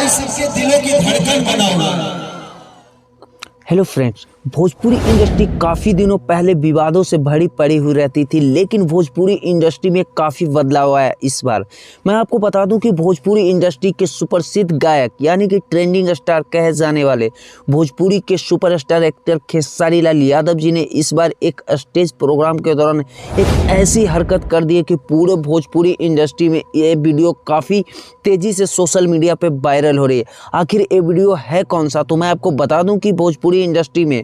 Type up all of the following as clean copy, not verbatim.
भाई सबके दिलों की धड़कन बना हुआ है। हेलो फ्रेंड्स, भोजपुरी इंडस्ट्री काफ़ी दिनों पहले विवादों से भरी पड़ी हुई रहती थी, लेकिन भोजपुरी इंडस्ट्री में काफ़ी बदलाव आया इस बार। मैं आपको बता दूं कि भोजपुरी इंडस्ट्री के सुप्रसिद्ध गायक यानी कि ट्रेंडिंग स्टार कहे जाने वाले भोजपुरी के सुपरस्टार एक्टर खेसारी लाल यादव जी ने इस बार एक स्टेज प्रोग्राम के दौरान एक ऐसी हरकत कर दी है कि पूरे भोजपुरी इंडस्ट्री में ये वीडियो काफ़ी तेज़ी से सोशल मीडिया पर वायरल हो रही है। आखिर ये वीडियो है कौन सा, तो मैं आपको बता दूँ कि भोजपुरी इंडस्ट्री में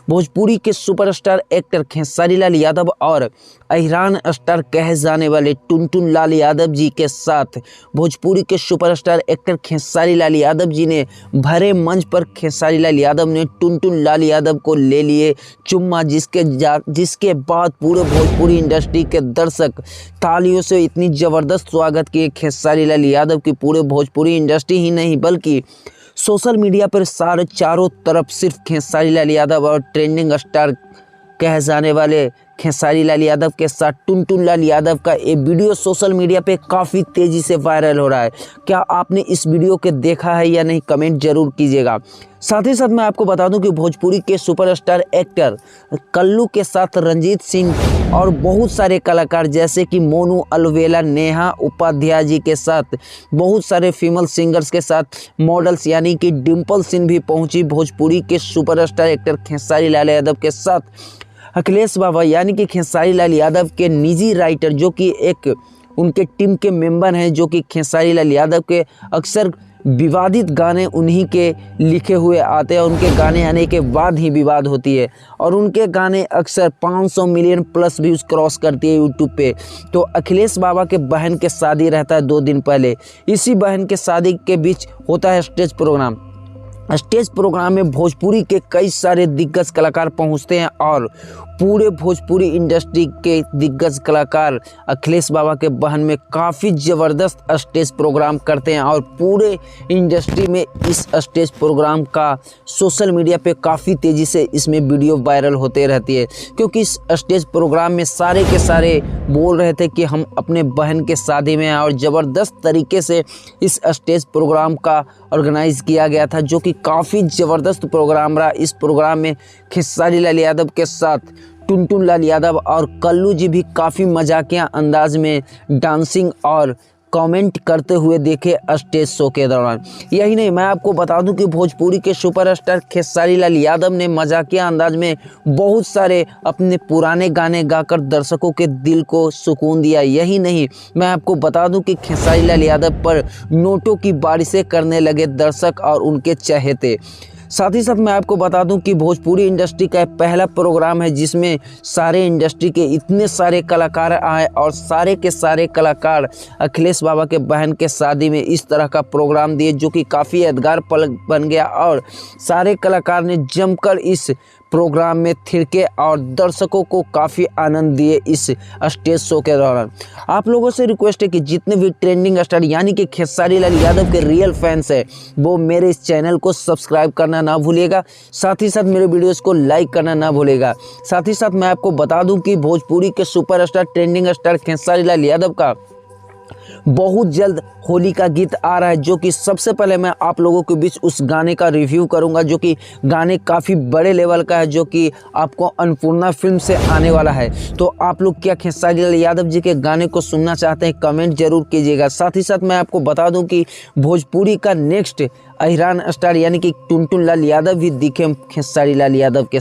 भोजपुरी के सुपरस्टार एक्टर खेसारी लाल यादव और अहिरान स्टार कहे जाने वाले टुनटुन लाल यादव जी के साथ भोजपुरी के सुपरस्टार एक्टर खेसारी लाल यादव जी ने भरे मंच पर खेसारी लाल यादव ने टुनटुन लाल यादव को ले लिए चुम्मा, जिसके बाद पूरे भोजपुरी इंडस्ट्री के दर्शक तालियों से इतनी ज़बरदस्त स्वागत किए खेसारी लाल यादव की। पूरे भोजपुरी इंडस्ट्री ही नहीं बल्कि सोशल मीडिया पर चारों तरफ सिर्फ खेसारी लाल यादव और ट्रेंडिंग स्टार कहे जाने वाले खेसारी लाल यादव के साथ टुनटुन लाल यादव का ये वीडियो सोशल मीडिया पे काफ़ी तेज़ी से वायरल हो रहा है। क्या आपने इस वीडियो को देखा है या नहीं, कमेंट जरूर कीजिएगा। साथ ही साथ मैं आपको बता दूं कि भोजपुरी के सुपरस्टार एक्टर कल्लू के साथ रंजीत सिंह और बहुत सारे कलाकार जैसे कि मोनू अलवेला, नेहा उपाध्याय जी के साथ बहुत सारे फीमेल सिंगर्स के साथ मॉडल्स यानी कि डिम्पल सिंह भी पहुंची भोजपुरी के सुपरस्टार एक्टर खेसारी लाल यादव के साथ। अखिलेश बाबा यानी कि खेसारी लाल यादव के निजी राइटर जो कि एक उनके टीम के मेंबर हैं, जो कि खेसारी लाल यादव के अक्सर विवादित गाने उन्हीं के लिखे हुए आते हैं। उनके गाने आने के बाद ही विवाद होती है और उनके गाने अक्सर 500 मिलियन प्लस व्यूज़ क्रॉस करती है यूट्यूब पे। तो अखिलेश बाबा के बहन के शादी रहता है 2 दिन पहले, इसी बहन के शादी के बीच होता है स्टेज प्रोग्राम। स्टेज प्रोग्राम में भोजपुरी के कई सारे दिग्गज कलाकार पहुंचते हैं और पूरे भोजपुरी इंडस्ट्री के दिग्गज कलाकार अखिलेश बाबा के बहन में काफ़ी ज़बरदस्त स्टेज प्रोग्राम करते हैं और पूरे इंडस्ट्री में इस स्टेज प्रोग्राम का सोशल मीडिया पे काफ़ी तेज़ी से इसमें वीडियो वायरल होते रहती है, क्योंकि इस स्टेज प्रोग्राम में सारे के सारे बोल रहे थे कि हम अपने बहन के शादी में हैं और ज़बरदस्त तरीके से इस स्टेज प्रोग्राम का ऑर्गेनाइज़ किया गया था, जो कि काफ़ी ज़बरदस्त प्रोग्राम रहा। इस प्रोग्राम में खेसारी लाल यादव के साथ टुनटुन लाल यादव और कल्लू जी भी काफ़ी मजाकिया अंदाज में डांसिंग और कमेंट करते हुए देखे स्टेज शो के दौरान। यही नहीं, मैं आपको बता दूं कि भोजपुरी के सुपरस्टार खेसारी लाल यादव ने मजाकिया अंदाज में बहुत सारे अपने पुराने गाने गाकर दर्शकों के दिल को सुकून दिया। यही नहीं, मैं आपको बता दूं कि खेसारी लाल यादव पर नोटों की बारिशें करने लगे दर्शक और उनके चहेते। साथ ही साथ मैं आपको बता दूं कि भोजपुरी इंडस्ट्री का पहला प्रोग्राम है जिसमें सारे इंडस्ट्री के इतने सारे कलाकार आए और सारे के सारे कलाकार अखिलेश बाबा के बहन के शादी में इस तरह का प्रोग्राम दिए, जो कि काफ़ी यादगार पल बन गया और सारे कलाकार ने जमकर इस प्रोग्राम में थिरके और दर्शकों को काफ़ी आनंद दिए इस स्टेज शो के दौरान। आप लोगों से रिक्वेस्ट है कि जितने भी ट्रेंडिंग स्टार यानी कि खेसारी लाल यादव के रियल फैंस हैं वो मेरे इस चैनल को सब्सक्राइब करना ना भूलिएगा, साथ ही साथ मेरे वीडियोस को लाइक करना ना भूलिएगा। साथ ही साथ मैं आपको बता दूं कि भोजपुरी के superstar trending star Khesari Lal Yadav का बहुत जल्द होली का गीत आ रहा है, जो कि सबसे पहले मैं आप लोगों के बीच उस गाने का रिव्यू करूंगा, जो कि गाने काफ़ी बड़े लेवल का है, जो कि आपको अन्नपूर्णा फिल्म से आने वाला है। तो आप लोग क्या खेसारी लाल यादव जी के गाने को सुनना चाहते हैं, कमेंट जरूर कीजिएगा। साथ ही साथ मैं आपको बता दूं कि भोजपुरी का नेक्स्ट अहिरान स्टार यानी कि टुनटुन लाल यादव भी दिखे खेसारी लाल यादव के